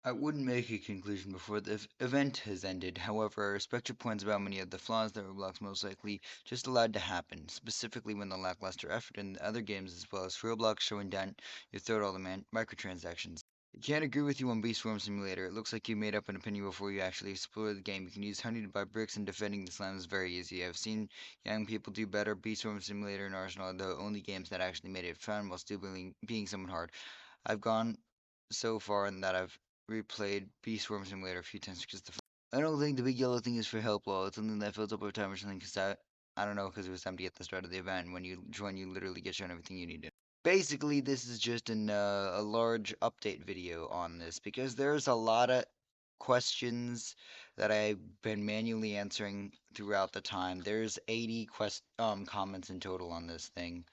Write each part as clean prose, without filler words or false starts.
I wouldn't make a conclusion before the event has ended. However, I respect your points about many of the flaws that Roblox most likely just allowed to happen, specifically when the lackluster effort in the other games as well as Roblox showing down your throat all the microtransactions. I can't agree with you on Beast Swarm Simulator. It looks like you made up an opinion before you actually explore the game. You can use honey to buy bricks and defending the slime is very easy. I've seen young people do better. Beast Swarm Simulator and Arsenal are the only games that actually made it fun while still being somewhat hard. I've gone so far in that I've replayed Beast Swarm Simulator a few times because I don't think the big yellow thing is for help wall. It's something that fills up over time or something. Because I don't know, because it was empty at the start of the event. And when you join, you literally get shown everything you need. Basically, this is just a large update video on this because there's a lot of questions that I've been manually answering throughout the time. There's 80 comments in total on this thing.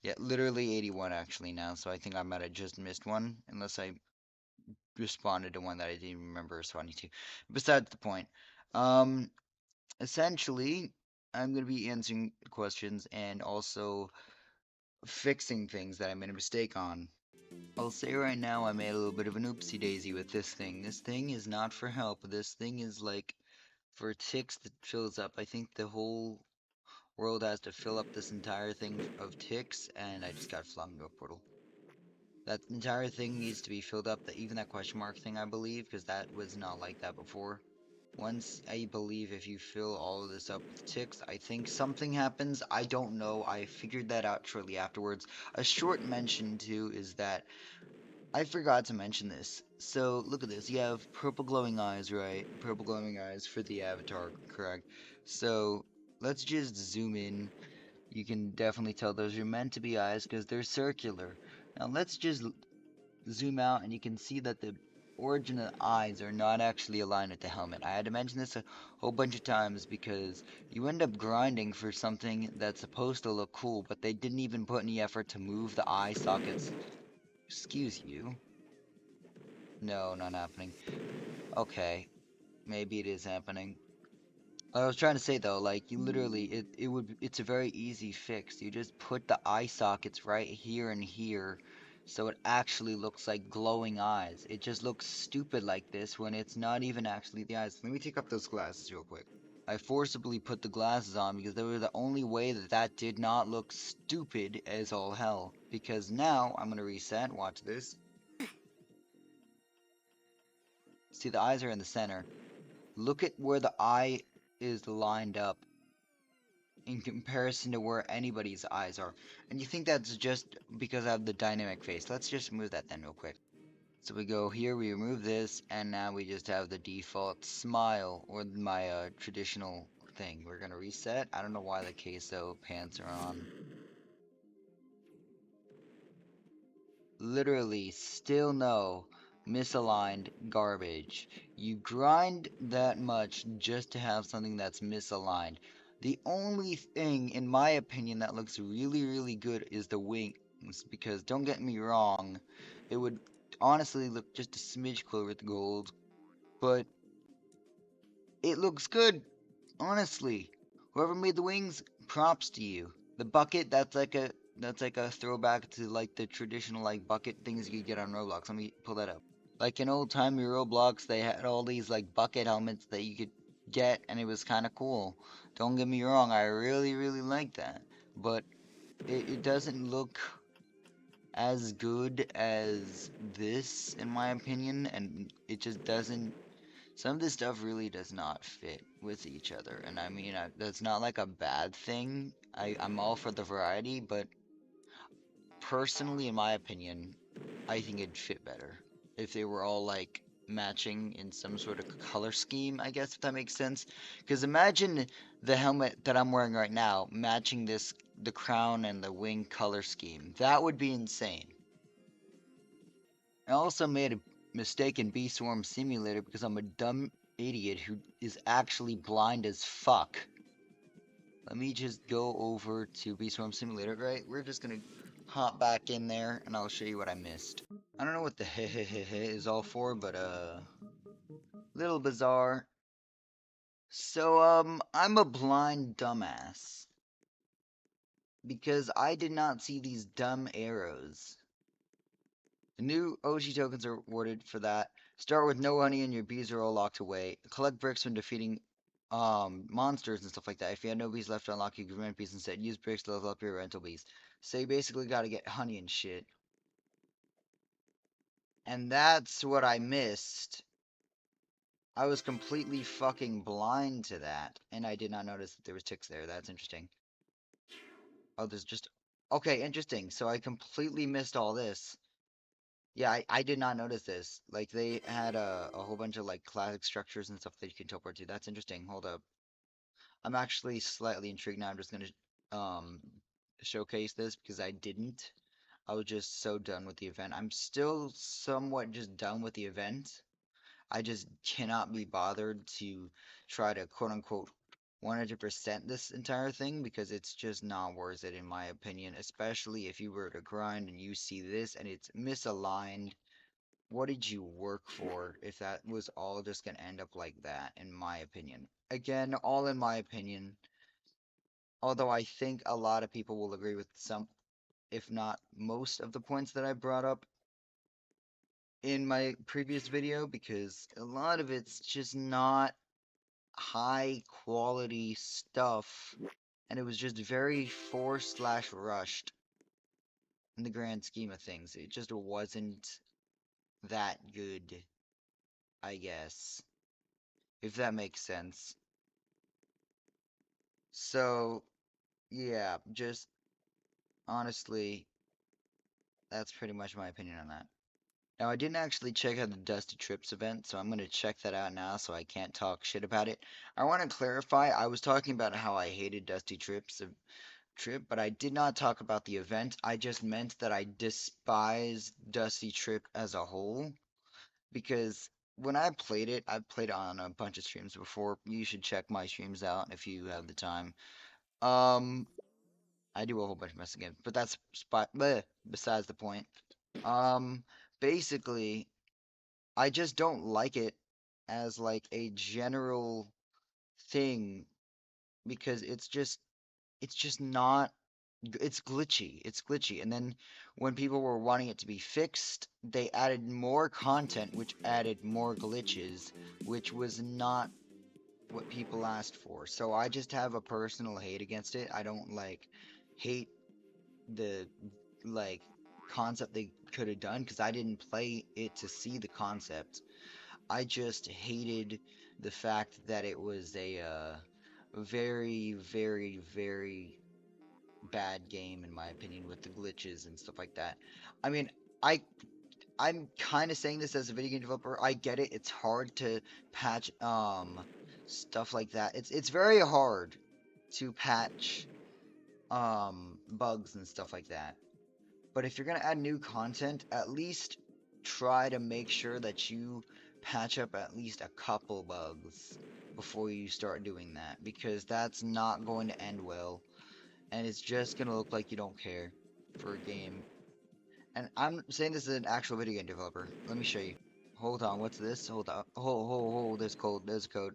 Yeah, literally 81 actually now. So I think I might have just missed one, unless I responded to one that I didn't remember responding to. Besides the point. Um, Essentially, I'm gonna be answering questions and also fixing things that I made a mistake on. I'll say right now I made a little bit of an oopsie daisy with this thing. This thing is not for help. This thing is like for ticks that fills up. I think the whole world has to fill up this entire thing of ticks, and I just got flung into a portal. That entire thing needs to be filled up. Even that question mark thing, I believe, because that was not like that before. Once I believe if you fill all of this up with ticks, I think something happens. I don't know. I figured that out shortly afterwards. A short mention too is that I forgot to mention this. So look at this. You have purple glowing eyes, right? Purple glowing eyes for the avatar, correct? So let's just zoom in. You can definitely tell those are meant to be eyes because they're circular. Now let's just zoom out and you can see that the origin of the eyes are not actually aligned with the helmet. I had to mention this a whole bunch of times because you end up grinding for something that's supposed to look cool, but they didn't even put any effort to move the eye sockets. Excuse you. No, not happening. Okay, maybe it is happening. I was trying to say though, like you literally, it's a very easy fix. You just put the eye sockets right here and here, so it actually looks like glowing eyes. It just looks stupid like this when it's not even actually the eyes. Let me take off those glasses real quick. I forcibly put the glasses on because they were the only way that that did not look stupid as all hell. Because now I'm gonna reset. Watch this. See, the eyes are in the center. Look at where the eye is lined up in comparison to where anybody's eyes are. And you think that's just because I have the dynamic face. Let's just remove that then real quick. So we go here, we remove this, and now we just have the default smile, or my traditional thing. We're gonna reset. I don't know why the queso pants are on. Literally, still no misaligned garbage. You grind that much just to have something that's misaligned. The only thing, in my opinion, that looks really, really good is the wings. Because don't get me wrong, it would honestly look just a smidge cooler with gold. But it looks good, honestly. Whoever made the wings, props to you. The bucket, that's like a throwback to like the traditional like bucket things you could get on Roblox. Let me pull that up. Like in old timey Roblox, they had all these like bucket helmets that you could get, and it was kind of cool. Don't get me wrong, I really, really like that. But it doesn't look as good as this, in my opinion, and it just doesn't. Some of this stuff really does not fit with each other, and I mean, that's not like a bad thing. I'm all for the variety, but personally, in my opinion, I think it'd fit better if they were all like matching in some sort of color scheme, I guess, if that makes sense. Because imagine the helmet that I'm wearing right now matching the crown and the wing color scheme. That would be insane. I also made a mistake in Bee Swarm Simulator because I'm a dumb idiot who is actually blind as fuck. Let me just go over to Bee Swarm Simulator, right? We're just gonna hop back in there and I'll show you what I missed. I don't know what the hehehehe is all for, but little bizarre. So I'm a blind dumbass because I did not see these dumb arrows. New OG tokens are awarded for that. Start with no honey and your bees are all locked away. Collect bricks when defeating monsters and stuff like that. If you had no bees left to unlock, you can rent bees instead. Use bricks to level up your rental bees. So you basically got to get honey and shit. And that's what I missed. I was completely fucking blind to that, and I did not notice that there was ticks there. That's interesting. Oh, there's just okay, interesting. So I completely missed all this. Yeah, I did not notice this. Like they had a whole bunch of like classic structures and stuff that you can teleport to. That's interesting. Hold up. I'm actually slightly intrigued now. I'm just gonna um showcase this because I didn't. I was just so done with the event. I'm still somewhat just done with the event. I just cannot be bothered to try to quote unquote 100% this entire thing because it's just not worth it in my opinion, especially if you were to grind and you see this and it's misaligned. What did you work for if that was all just gonna end up like that, in my opinion? Again, all in my opinion, although I think a lot of people will agree with some, if not most, of the points that I brought up in my previous video because a lot of it's just not high quality stuff and it was just very forced slash rushed in the grand scheme of things. It just wasn't that good, I guess, if that makes sense. So, yeah, just honestly, that's pretty much my opinion on that. Now, I didn't actually check out the Dusty Trips event, so I'm going to check that out now so I can't talk shit about it. I want to clarify, I was talking about how I hated Dusty Trips Trip, but I did not talk about the event. I just meant that I despise Dusty Trip as a whole because when I played it, I've played it on a bunch of streams before. You should check my streams out if you have the time. Um, I do a whole bunch of messing games, but that's besides the point. Um, basically, I just don't like it as like a general thing because it's just not it's glitchy. It's glitchy. And then when people were wanting it to be fixed, they added more content which added more glitches, which was not what people asked for. So I just have a personal hate against it. I don't like hate the like concept they could have done because I didn't play it to see the concept. I just hated the fact that it was a very, very, very bad game in my opinion with the glitches and stuff like that. I mean, I I'm kind of saying this as a video game developer. I get it. It's hard to patch stuff like that. It's very hard to patch bugs and stuff like that. But if you're going to add new content, at least try to make sure that you patch up at least a couple bugs before you start doing that because that's not going to end well and it's just going to look like you don't care for a game. And I'm saying this as an actual video game developer. Let me show you. Hold on, what's this? Hold on. Hold, there's code, there's a code.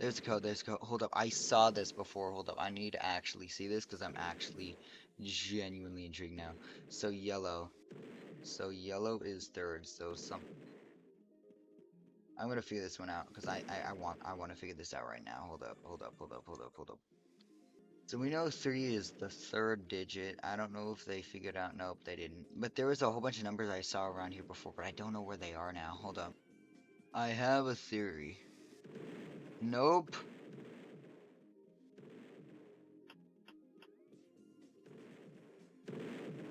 There's a code, there's a code. Hold up, I saw this before. Hold up, I need to actually see this because I'm actually genuinely intrigued now. So yellow. So yellow is third. So some. I'm gonna figure this one out because I want to figure this out right now. Hold up, hold up, hold up, hold up, hold up. So we know three is the third digit. I don't know if they figured out. Nope, they didn't. But there was a whole bunch of numbers I saw around here before, but I don't know where they are now. Hold up. I have a theory. Nope.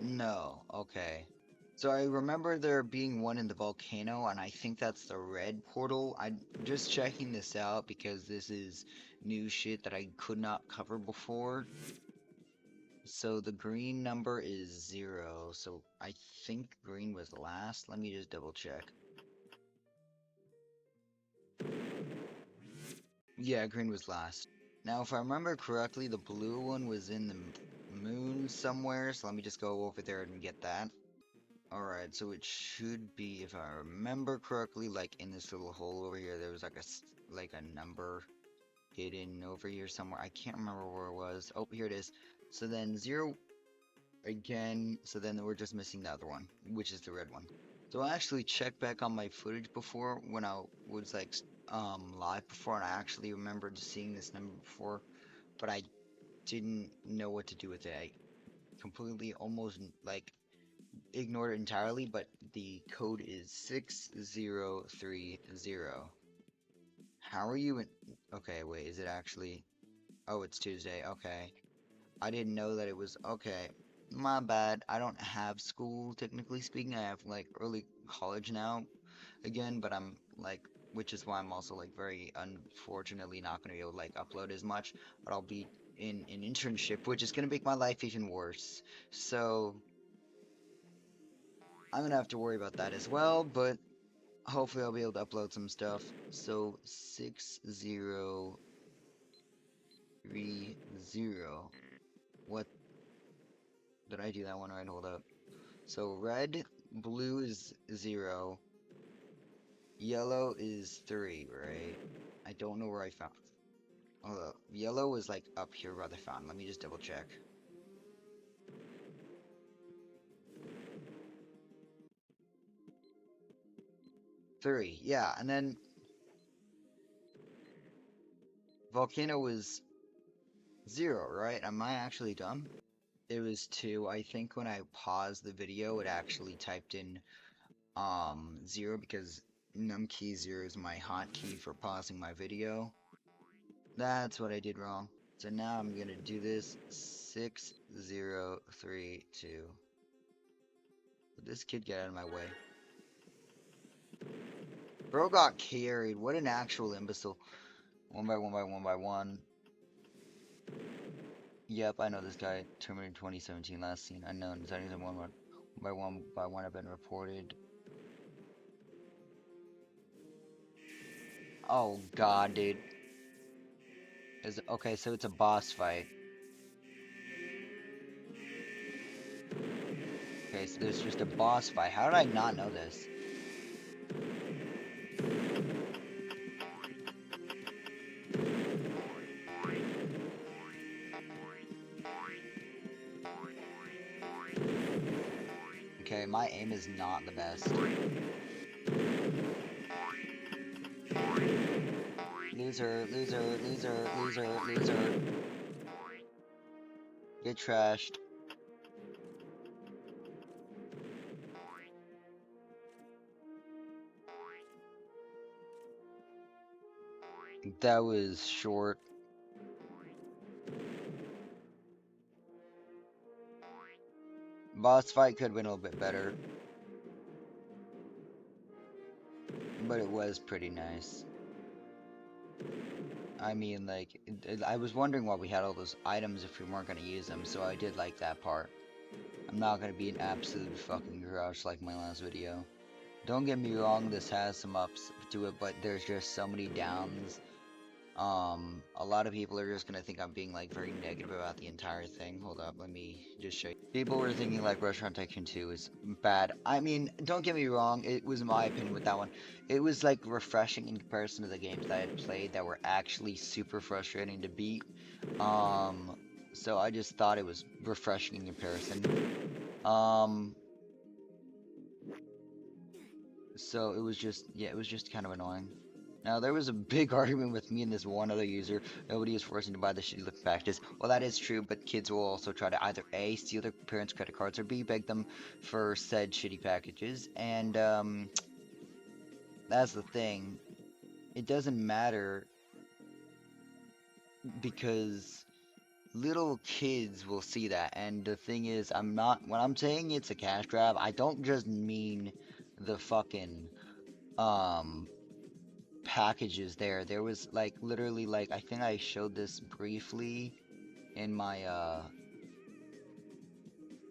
No. Okay. So I remember there being one in the volcano, and I think that's the red portal. I'm just checking this out because this is new shit that I could not cover before. So the green number is 0. So I think green was last. Let me just double check. Yeah, green was last. Now, if I remember correctly, the blue one was in the moon somewhere. So let me just go over there and get that. Alright, so it should be, if I remember correctly, like in this little hole over here, there was like like a number hidden over here somewhere. I can't remember where it was. Oh, here it is. So then 0. again. So then we're just missing the other one, which is the red one. So I actually checked back on my footage before when I was like live before, and I actually remembered seeing this number before, but I didn't know what to do with it. I completely almost like ignored it entirely, but the code is 6030. How are you in? Okay, wait, is it actually? Oh, it's Tuesday. Okay. I didn't know that it was. Okay. My bad. I don't have school, technically speaking. I have like early college now again, but I'm like, which is why I'm also like very unfortunately not going to be able to like upload as much, but I'll be in an internship, which is going to make my life even worse. So I'm going to have to worry about that as well, but hopefully I'll be able to upload some stuff. So 6030. What did I do that one right? Hold up. So red, blue is 0, yellow is 3, right? I don't know where I found. Hold up. Yellow is like up here by the fountain. Let me just double check. 3, yeah, and then volcano was 0, right? Am I actually dumb? It was 2. I think when I paused the video, it actually typed in 0 because numkey 0 is my hotkey for pausing my video. That's what I did wrong. So now I'm gonna do this 6032. Let this kid get out of my way. Bro got carried. What an actual imbecile. One by one by one by one. Yep, I know this guy. Terminator 2017 last seen. Unknown. Sightings of one by one have been reported. Oh god, dude. Okay, so it's a boss fight. Okay, so there's just a boss fight. How did I not know this? Okay, my aim is not the best. Loser, loser, loser, loser, loser. Get trashed. That was short. Boss fight could have been a little bit better, but it was pretty nice. I mean, like, I was wondering why we had all those items if we weren't going to use them, so I did like that part. I'm not going to be an absolute fucking grouch like my last video. Don't get me wrong, this has some ups to it, but there's just so many downs. A lot of people are just gonna think I'm being like very negative about the entire thing. Hold up, let me just show you. People were thinking like Restaurant Tycoon 2 is bad. I mean, don't get me wrong, it was my opinion with that one. It was like refreshing in comparison to the games that I had played that were actually super frustrating to beat. Um, so I just thought it was refreshing in comparison. Um, so it was just, yeah, it was just kind of annoying. Now, there was a big argument with me and this one other user. Nobody is forcing to buy the shitty looking packages. Well, that is true, but kids will also try to either A, steal their parents' credit cards, or B, beg them for said shitty packages. And, that's the thing. It doesn't matter because little kids will see that. And the thing is, when I'm saying it's a cash grab, I don't just mean the fucking, um, packages there. There was like literally like I think I showed this briefly in my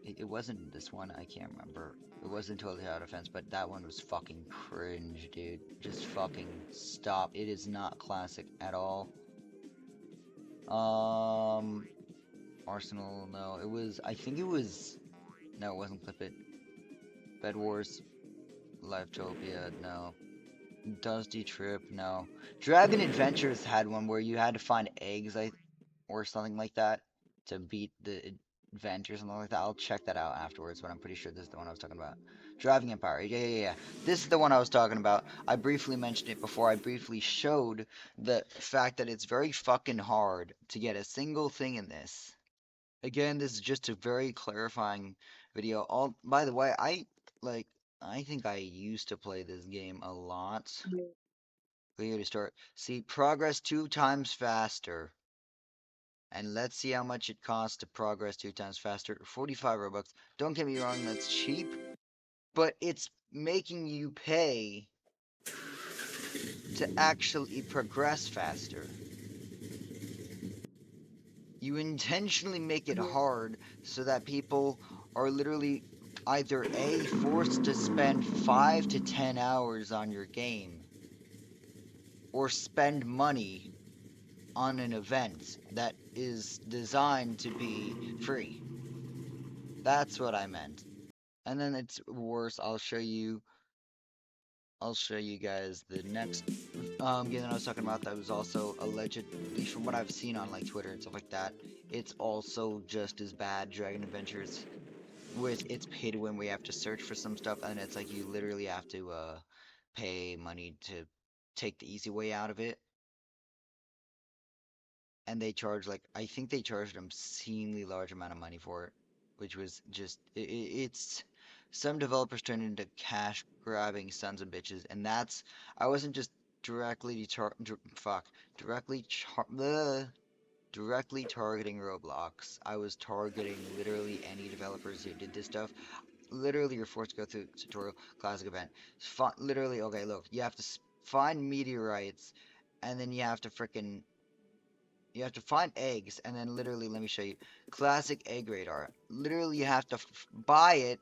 it wasn't this one, I can't remember. It wasn't Totally Out of Offense, but that one was fucking cringe, dude. Just fucking stop. It is not classic at all. Arsenal, no. It was I think it was no, it wasn't Clip It. Bed Wars, Lifetopia, no. Dusty Trip, no. Dragon Adventures had one where you had to find eggs, or something like that to beat the Vent or something like that. I'll check that out afterwards, but I'm pretty sure this is the one I was talking about. Driving Empire. Yeah, yeah, yeah. This is the one I was talking about. I briefly mentioned it before. I briefly showed the fact that it's very fucking hard to get a single thing in this. Again, this is just a very clarifying video. All by the way, like I think I used to play this game a lot. Clear to start. See, progress 2 times faster. And let's see how much it costs to progress 2 times faster. 45 Robux. Don't get me wrong, that's cheap, but it's making you pay to actually progress faster. You intentionally make it hard so that people are literally either A, forced to spend 5 to 10 hours on your game, or spend money on an event that is designed to be free. That's what I meant. And then it's worse. I'll show you guys the next game that I was talking about that was also allegedly, from what I've seen on like Twitter and stuff like that, it's also just as bad. Dragon Adventures with its pay to win, where you have to search for some stuff, and it's like you literally have to pay money to take the easy way out of it. And they charge like I think they charged an obscenely large amount of money for it, which was just it's some developers turned into cash grabbing sons of bitches, and that's I wasn't just directly fuck directly directly targeting Roblox. I was targeting literally any developers who did this stuff. Literally, you're forced to go through tutorial classic event. Literally, okay, look, you have to find meteorites, and then you have to find eggs, and then literally, let me show you. Classic egg radar. Literally, you have to buy it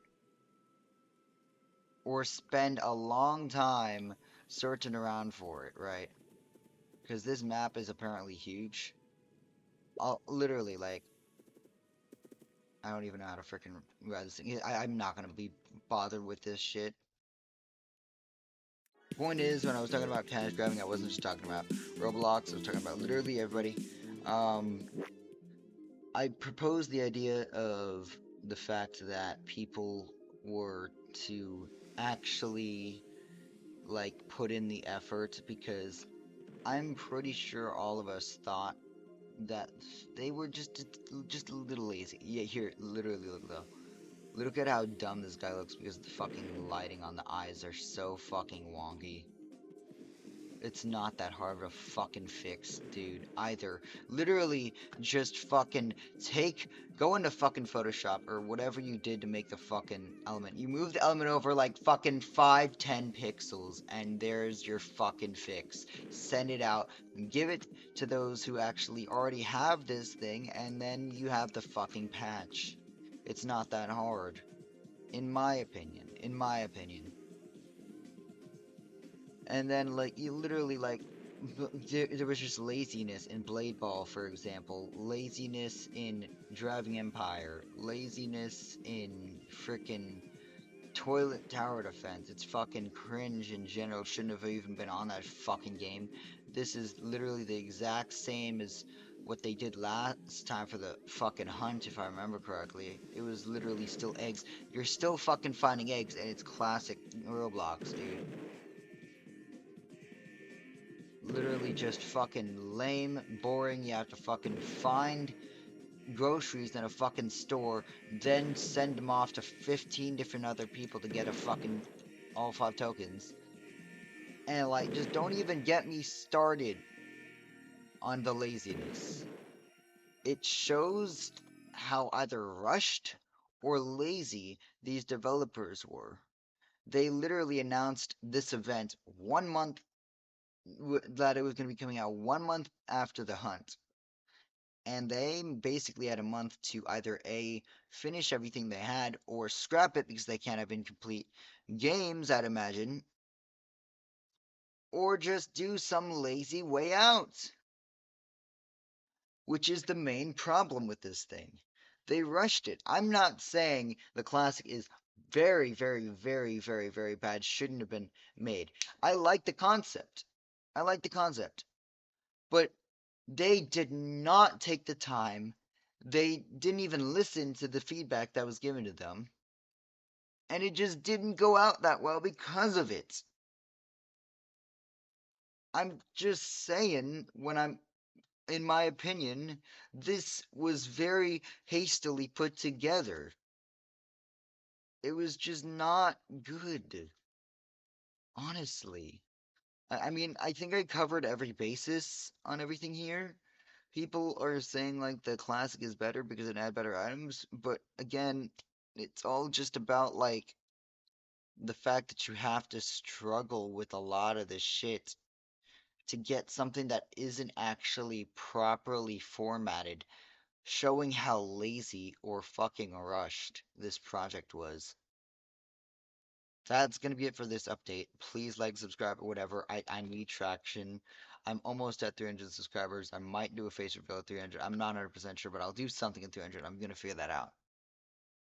or spend a long time searching around for it, right? Because this map is apparently huge. I'll literally, like, I don't even know how to freaking run this thing. I'm not gonna be bothered with this shit. Point is, when I was talking about cash grabbing, I wasn't just talking about Roblox. I was talking about literally everybody. Um, I proposed the idea of the fact that people were to actually like put in the effort, because I'm pretty sure all of us thought that they were just a little lazy. Yeah, here, literally look though. Look at how dumb this guy looks because the fucking lighting on the eyes are so fucking wonky. It's not that hard of a fucking fix, dude, either. Literally, just fucking go into fucking Photoshop or whatever you did to make the fucking element. You move the element over like fucking 5, 10 pixels, and there's your fucking fix. Send it out, give it to those who actually already have this thing, and then you have the fucking patch. It's not that hard. In my opinion. In my opinion. And then like you literally like there was just laziness in Blade Ball, for example, laziness in Driving Empire, laziness in frickin' Toilet Tower Defense. It's fucking cringe in general. Shouldn't have even been on that fucking game. This is literally the exact same as what they did last time for the fucking hunt, if I remember correctly. It was literally still eggs. You're still fucking finding eggs, and it's classic Roblox, dude. Literally just fucking lame, boring. You have to fucking find groceries in a fucking store, then send them off to 15 different other people to get a fucking all 5 tokens. And like, just don't even get me started on the laziness. It shows how either rushed or lazy these developers were. They literally announced this event 1 month that it was going to be coming out 1 month after the hunt, and they basically had a month to either A, finish everything they had, or scrap it because they can't have incomplete games, I'd imagine, or just do some lazy way out, which is the main problem with this thing. They rushed it. I'm not saying the classic is very, very, very, very, very bad, shouldn't have been made. I like the concept. I like the concept. But they did not take the time. They didn't even listen to the feedback that was given to them, and it just didn't go out that well because of it. I'm just saying, in my opinion, this was very hastily put together. It was just not good, honestly. I mean, I think I covered every basis on everything here. People are saying like the classic is better because it had better items, but again, it's all just about like the fact that you have to struggle with a lot of this shit to get something that isn't actually properly formatted, showing how lazy or fucking rushed this project was. That's gonna be it for this update. Please like, subscribe, or whatever. I need traction. I'm almost at 300 subscribers. I might do a face reveal at 300. I'm not 100% sure, but I'll do something at 300. I'm gonna figure that out.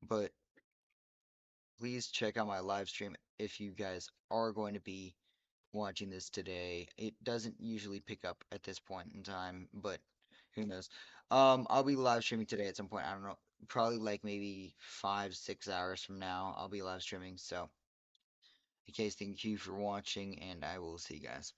But please check out my live stream if you guys are going to be watching this today. It doesn't usually pick up at this point in time, but who knows? I'll be live streaming today at some point. I don't know, probably like maybe 5, 6 hours from now. I'll be live streaming. So, in case, thank you for watching, and I will see you guys.